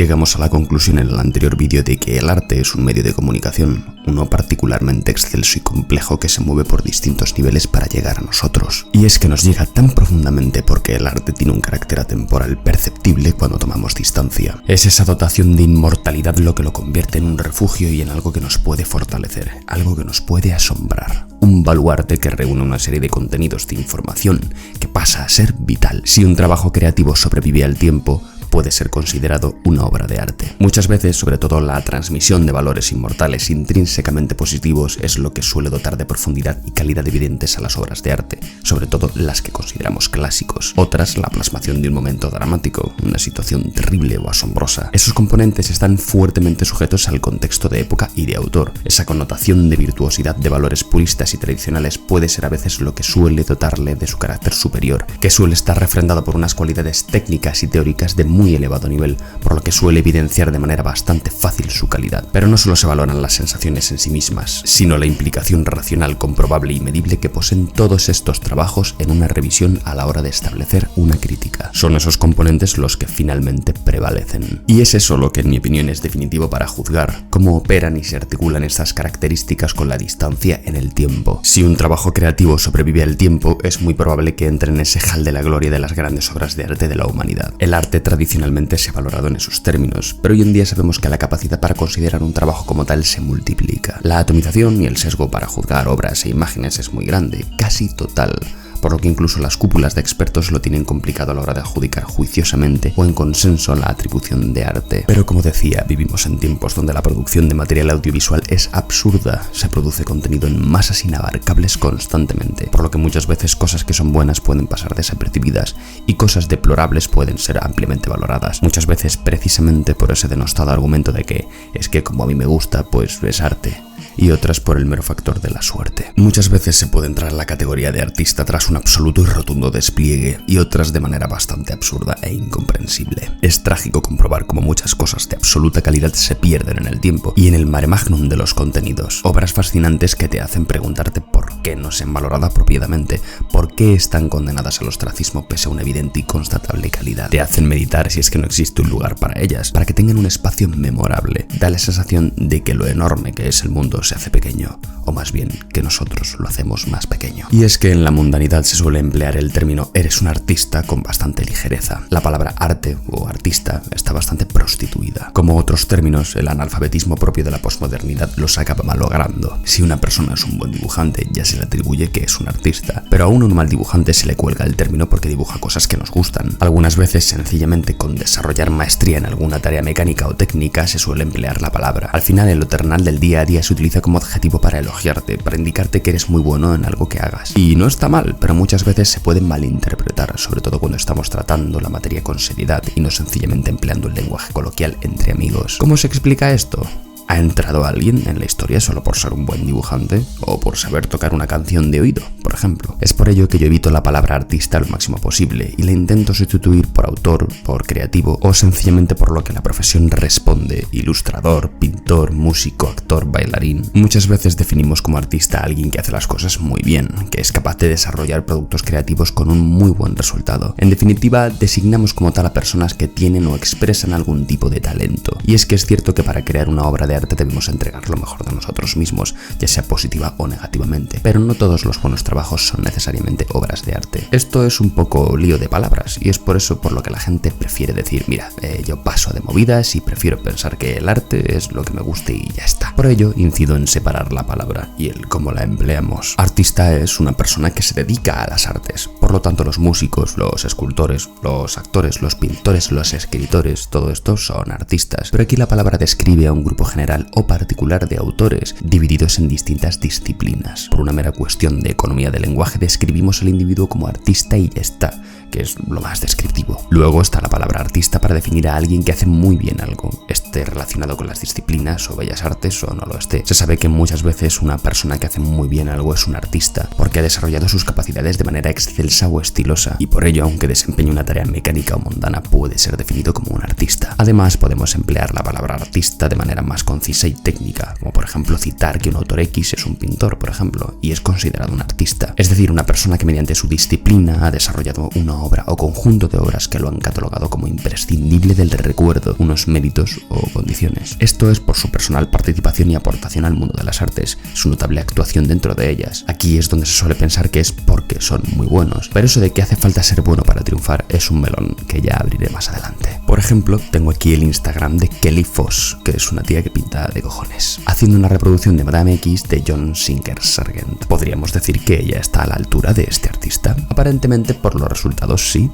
Llegamos a la conclusión en el anterior vídeo de que el arte es un medio de comunicación, uno particularmente excelso y complejo que se mueve por distintos niveles para llegar a nosotros. Y es que nos llega tan profundamente porque el arte tiene un carácter atemporal perceptible cuando tomamos distancia. Es esa dotación de inmortalidad lo que lo convierte en un refugio y en algo que nos puede fortalecer, algo que nos puede asombrar. Un baluarte que reúne una serie de contenidos de información que pasa a ser vital. Si un trabajo creativo sobrevive al tiempo, puede ser considerado una obra de arte. Muchas veces, sobre todo, la transmisión de valores inmortales intrínsecamente positivos es lo que suele dotar de profundidad y calidad evidentes a las obras de arte, sobre todo las que consideramos clásicos. Otras, la plasmación de un momento dramático, una situación terrible o asombrosa. Esos componentes están fuertemente sujetos al contexto de época y de autor. Esa connotación de virtuosidad de valores puristas y tradicionales puede ser a veces lo que suele dotarle de su carácter superior, que suele estar refrendado por unas cualidades técnicas y teóricas de muy elevado nivel, por lo que suele evidenciar de manera bastante fácil su calidad. Pero no solo se valoran las sensaciones en sí mismas, sino la implicación racional comprobable y medible que poseen todos estos trabajos en una revisión a la hora de establecer una crítica. Son esos componentes los que finalmente prevalecen. Y es eso lo que en mi opinión es definitivo para juzgar cómo operan y se articulan estas características con la distancia en el tiempo. Si un trabajo creativo sobrevive al tiempo, es muy probable que entre en ese hall de la gloria de las grandes obras de arte de la humanidad. El arte tradicionalmente se ha valorado en esos términos, pero hoy en día sabemos que la capacidad para considerar un trabajo como tal se multiplica. La atomización y el sesgo para juzgar obras e imágenes es muy grande, casi total, por lo que incluso las cúpulas de expertos lo tienen complicado a la hora de adjudicar juiciosamente o en consenso la atribución de arte. Pero como decía, vivimos en tiempos donde la producción de material audiovisual es absurda, se produce contenido en masas inabarcables constantemente, por lo que muchas veces cosas que son buenas pueden pasar desapercibidas y cosas deplorables pueden ser ampliamente valoradas, muchas veces precisamente por ese denostado argumento de que es que como a mí me gusta, pues es arte, y otras por el mero factor de la suerte. Muchas veces se puede entrar en la categoría de artista tras un absoluto y rotundo despliegue, y otras de manera bastante absurda e incomprensible. Es trágico comprobar cómo muchas cosas de absoluta calidad se pierden en el tiempo y en el mare magnum de los contenidos. Obras fascinantes que te hacen preguntarte por qué no se han valorado apropiadamente, por qué están condenadas al ostracismo pese a una evidente y constatable calidad. Te hacen meditar si es que no existe un lugar para ellas, para que tengan un espacio memorable. Da la sensación de que lo enorme que es el mundo se hace pequeño, o más bien que nosotros lo hacemos más pequeño. Y es que en la mundanidad se suele emplear el término eres un artista con bastante ligereza. La palabra arte o artista está bastante prostituida. Como otros términos, el analfabetismo propio de la posmodernidad los acaba malogrando. Si una persona es un buen dibujante, ya se le atribuye que es un artista, pero a un mal dibujante se le cuelga el término porque dibuja cosas que nos gustan. Algunas veces, sencillamente con desarrollar maestría en alguna tarea mecánica o técnica, se suele emplear la palabra. Al final, en lo terrenal del día a día se utiliza como adjetivo para elogiarte, para indicarte que eres muy bueno en algo que hagas. Y no está mal, pero muchas veces se puede malinterpretar, sobre todo cuando estamos tratando la materia con seriedad y no sencillamente empleando el lenguaje coloquial entre amigos. ¿Cómo se explica esto? ¿Ha entrado alguien en la historia solo por ser un buen dibujante? ¿O por saber tocar una canción de oído, por ejemplo? Es por ello que yo evito la palabra artista lo máximo posible y la intento sustituir por autor, por creativo o sencillamente por lo que la profesión responde: ilustrador, pintor, músico, actor, bailarín. Muchas veces definimos como artista a alguien que hace las cosas muy bien, que es capaz de desarrollar productos creativos con un muy buen resultado. En definitiva, designamos como tal a personas que tienen o expresan algún tipo de talento. Y es que es cierto que para crear una obra de arte debemos entregar lo mejor de nosotros mismos, ya sea positiva o negativamente, pero no todos los buenos trabajos son necesariamente obras de arte. Esto es un poco lío de palabras y es por eso por lo que la gente prefiere decir: mira, yo paso de movidas y prefiero pensar que el arte es lo que me guste y ya está. Por ello incido en separar la palabra y el cómo la empleamos. Artista es una persona que se dedica a las artes, por lo tanto los músicos, los escultores, los actores, los pintores, los escritores, todo esto son artistas, pero aquí la palabra describe a un grupo general o particular de autores divididos en distintas disciplinas. Por una mera cuestión de economía del lenguaje describimos al individuo como artista y ya está, que es lo más descriptivo. Luego está la palabra artista para definir a alguien que hace muy bien algo, esté relacionado con las disciplinas o bellas artes o no lo esté. Se sabe que muchas veces una persona que hace muy bien algo es un artista, porque ha desarrollado sus capacidades de manera excelsa o estilosa, y por ello, aunque desempeñe una tarea mecánica o mundana, puede ser definido como un artista. Además, podemos emplear la palabra artista de manera más conceptual concisa y técnica, como por ejemplo citar que un autor X es un pintor, por ejemplo, y es considerado un artista. Es decir, una persona que mediante su disciplina ha desarrollado una obra o conjunto de obras que lo han catalogado como imprescindible del recuerdo, unos méritos o condiciones. Esto es por su personal participación y aportación al mundo de las artes, su notable actuación dentro de ellas. Aquí es donde se suele pensar que es porque son muy buenos, pero eso de que hace falta ser bueno para triunfar es un melón que ya abriré más adelante. Por ejemplo, tengo aquí el Instagram de Kelly Foss, que es una tía que pinta de cojones, haciendo una reproducción de Madame X de John Singer Sargent. Podríamos decir que ella está a la altura de este artista. Aparentemente por los resultados sí,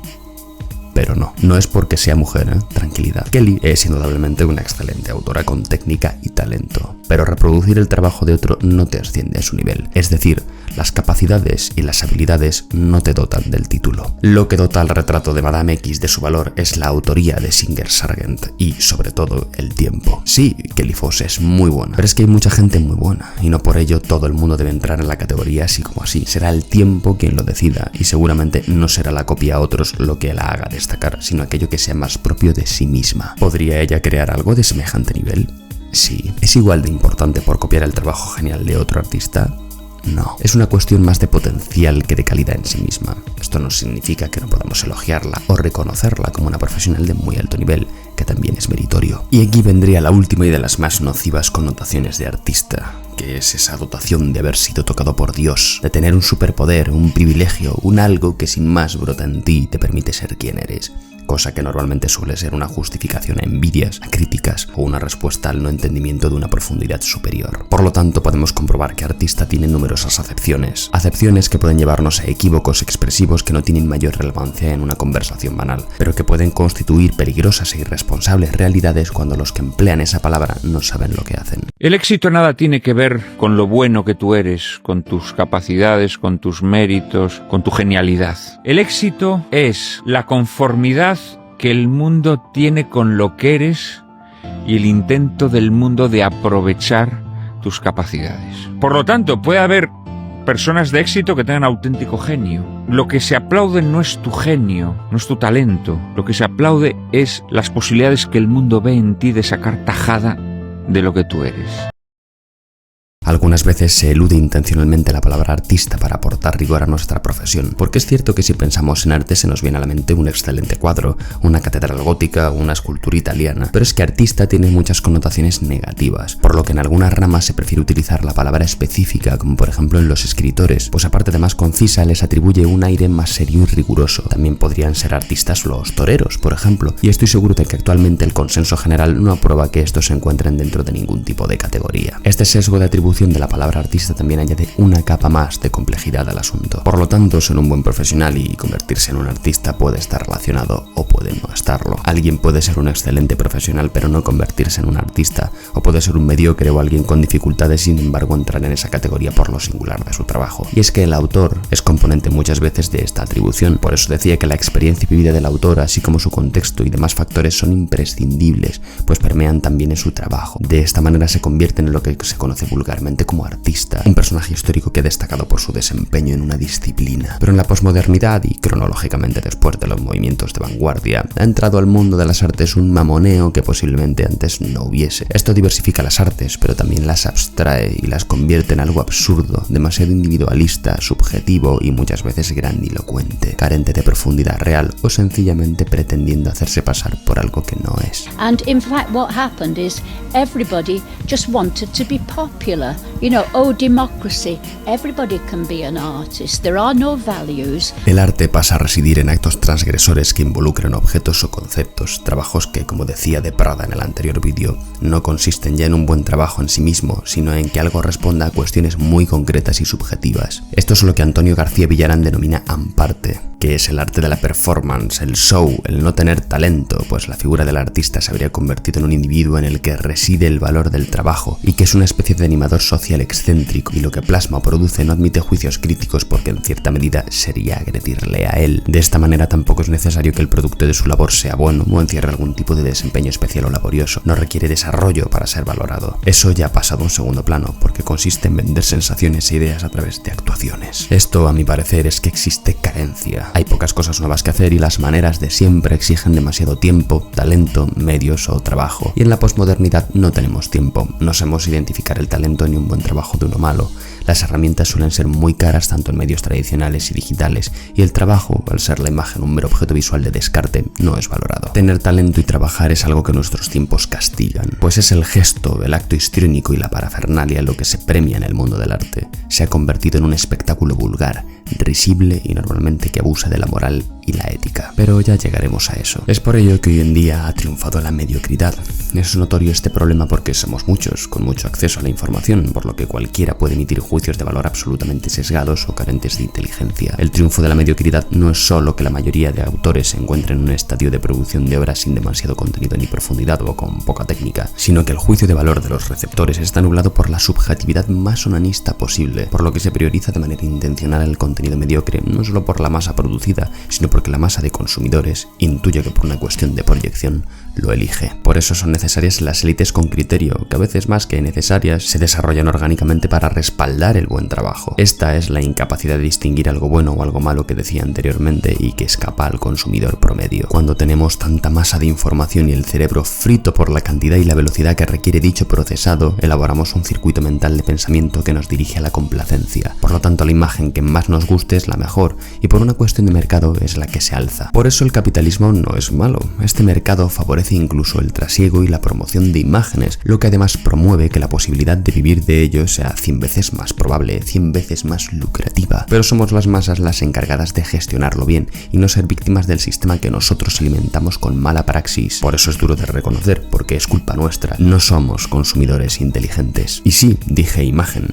pero no es porque sea mujer, tranquilidad. Kelly es indudablemente una excelente autora con técnica y talento, pero reproducir el trabajo de otro no te asciende a su nivel, es decir, las capacidades y las habilidades no te dotan del título. Lo que dota al retrato de Madame X de su valor es la autoría de Singer Sargent y, sobre todo, el tiempo. Sí, Kelly Foss es muy buena, pero es que hay mucha gente muy buena y no por ello todo el mundo debe entrar en la categoría así como así. Será el tiempo quien lo decida y seguramente no será la copia a otros lo que la haga destacar, sino aquello que sea más propio de sí misma. ¿Podría ella crear algo de semejante nivel? Sí. ¿Es igual de importante por copiar el trabajo genial de otro artista? No, es una cuestión más de potencial que de calidad en sí misma. Esto no significa que no podamos elogiarla o reconocerla como una profesional de muy alto nivel, que también es meritorio. Y aquí vendría la última y de las más nocivas connotaciones de artista, que es esa dotación de haber sido tocado por Dios, de tener un superpoder, un privilegio, un algo que sin más brota en ti y te permite ser quien eres. Cosa que normalmente suele ser una justificación a envidias, a críticas o una respuesta al no entendimiento de una profundidad superior. Por lo tanto, podemos comprobar que artista tiene numerosas acepciones que pueden llevarnos a equívocos expresivos que no tienen mayor relevancia en una conversación banal, pero que pueden constituir peligrosas e irresponsables realidades cuando los que emplean esa palabra no saben lo que hacen. El éxito nada tiene que ver con lo bueno que tú eres, con tus capacidades, con tus méritos, con tu genialidad. El éxito es la conformidad que el mundo tiene con lo que eres y el intento del mundo de aprovechar tus capacidades. Por lo tanto, puede haber personas de éxito que tengan auténtico genio. Lo que se aplaude no es tu genio, no es tu talento. Lo que se aplaude es las posibilidades que el mundo ve en ti de sacar tajada de lo que tú eres. Algunas veces se elude intencionalmente la palabra artista para aportar rigor a nuestra profesión, porque es cierto que si pensamos en arte se nos viene a la mente un excelente cuadro, una catedral gótica o una escultura italiana, pero es que artista tiene muchas connotaciones negativas, por lo que en algunas ramas se prefiere utilizar la palabra específica, como por ejemplo en los escritores, pues aparte de más concisa les atribuye un aire más serio y riguroso. También podrían ser artistas los toreros, por ejemplo, y estoy seguro de que actualmente el consenso general no aprueba que estos se encuentren dentro de ningún tipo de categoría. Este sesgo de atribución de la palabra artista también añade una capa más de complejidad al asunto. Por lo tanto, ser un buen profesional y convertirse en un artista puede estar relacionado o puede no estarlo. Alguien puede ser un excelente profesional pero no convertirse en un artista, o puede ser un mediocre o alguien con dificultades sin embargo entrar en esa categoría por lo singular de su trabajo. Y es que el autor es componente muchas veces de esta atribución, por eso decía que la experiencia vivida del autor, así como su contexto y demás factores son imprescindibles, pues permean también en su trabajo. De esta manera se convierte en lo que se conoce vulgarmente como artista, un personaje histórico que ha destacado por su desempeño en una disciplina. Pero en la posmodernidad y cronológicamente después de los movimientos de vanguardia, ha entrado al mundo de las artes un mamoneo que posiblemente antes no hubiese. Esto diversifica las artes, pero también las abstrae y las convierte en algo absurdo, demasiado individualista, subjetivo y muchas veces grandilocuente, carente de profundidad real o sencillamente pretendiendo hacerse pasar por algo que no es. And in fact what happened is everybody just wanted to be popular. You know, oh democracy, everybody can be an artist, there are no values. El arte pasa a residir en actos transgresores que involucran objetos o conceptos, trabajos que, como decía de Prada en el anterior vídeo, no consisten ya en un buen trabajo en sí mismo, sino en que algo responda a cuestiones muy concretas y subjetivas. Esto es lo que Antonio García Villarán denomina amparte, que es el arte de la performance, el show, el no tener talento, pues la figura del artista se habría convertido en un individuo en el que reside el valor del trabajo y que es una especie de animador social excéntrico, y lo que plasma o produce no admite juicios críticos porque en cierta medida sería agredirle a él. De esta manera tampoco es necesario que el producto de su labor sea bueno o encierre algún tipo de desempeño especial o laborioso, no requiere desarrollo para ser valorado. Eso ya ha pasado a un segundo plano porque consiste en vender sensaciones e ideas a través de actuaciones. Esto, a mi parecer, es que existe carencia. Hay pocas cosas nuevas que hacer y las maneras de siempre exigen demasiado tiempo, talento, medios o trabajo. Y en la posmodernidad no tenemos tiempo, no sabemos identificar el talento ni un buen trabajo de uno malo. Las herramientas suelen ser muy caras tanto en medios tradicionales y digitales, y el trabajo, al ser la imagen un mero objeto visual de descarte, no es valorado. Tener talento y trabajar es algo que nuestros tiempos castigan, pues es el gesto, el acto histriónico y la parafernalia lo que se premia en el mundo del arte. Se ha convertido en un espectáculo vulgar, risible y normalmente que abusa de la moral y la ética. Pero ya llegaremos a eso. Es por ello que hoy en día ha triunfado la mediocridad. Es notorio este problema porque somos muchos, con mucho acceso a la información, por lo que cualquiera puede emitir juicios de valor absolutamente sesgados o carentes de inteligencia. El triunfo de la mediocridad no es solo que la mayoría de autores se encuentren en un estadio de producción de obras sin demasiado contenido ni profundidad o con poca técnica, sino que el juicio de valor de los receptores está nublado por la subjetividad más onanista posible, por lo que se prioriza de manera intencional el contenido mediocre, no solo por la masa producida, sino porque la masa de consumidores intuye que por una cuestión de proyección lo elige. Por eso son necesarias las élites con criterio, que a veces más que necesarias se desarrollan orgánicamente para respaldar el buen trabajo. Esta es la incapacidad de distinguir algo bueno o algo malo que decía anteriormente y que escapa al consumidor promedio. Cuando tenemos tanta masa de información y el cerebro frito por la cantidad y la velocidad que requiere dicho procesado, elaboramos un circuito mental de pensamiento que nos dirige a la complacencia. Por lo tanto, la imagen que más nos guste es la mejor y por una cuestión de mercado es la que se alza. Por eso el capitalismo no es malo. Este mercado favorece incluso el trasiego y la promoción de imágenes, lo que además promueve que la posibilidad de vivir de ello sea 100 veces más probable, 100 veces más lucrativa. Pero somos las masas las encargadas de gestionarlo bien y no ser víctimas del sistema que nosotros alimentamos con mala praxis. Por eso es duro de reconocer, porque es culpa nuestra. No somos consumidores inteligentes. Y sí, dije imagen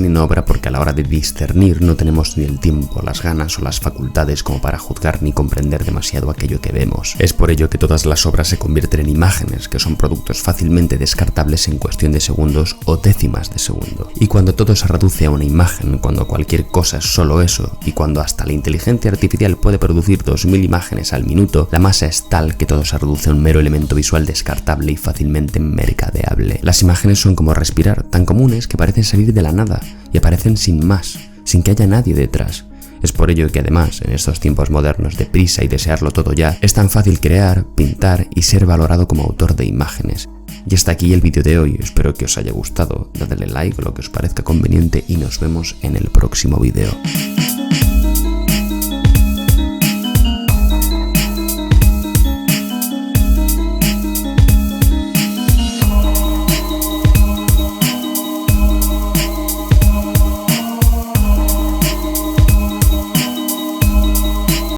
y no obra porque a la hora de discernir no tenemos ni el tiempo, las ganas o las facultades como para juzgar ni comprender demasiado aquello que vemos. Es por ello que todas las obras se convierten en imágenes, que son productos fácilmente descartables en cuestión de segundos o décimas de segundo. Y cuando todo se reduce a una imagen, cuando cualquier cosa es solo eso, y cuando hasta la inteligencia artificial puede producir 2000 imágenes al minuto, la masa es tal que todo se reduce a un mero elemento visual descartable y fácilmente mercadeable. Las imágenes son como respirar, tan comunes que parecen salir de la nada, y aparecen sin más, sin que haya nadie detrás. Es por ello que además, en estos tiempos modernos de prisa y desearlo todo ya, es tan fácil crear, pintar y ser valorado como autor de imágenes. Y hasta aquí el vídeo de hoy, espero que os haya gustado, dadle like o lo que os parezca conveniente y nos vemos en el próximo vídeo.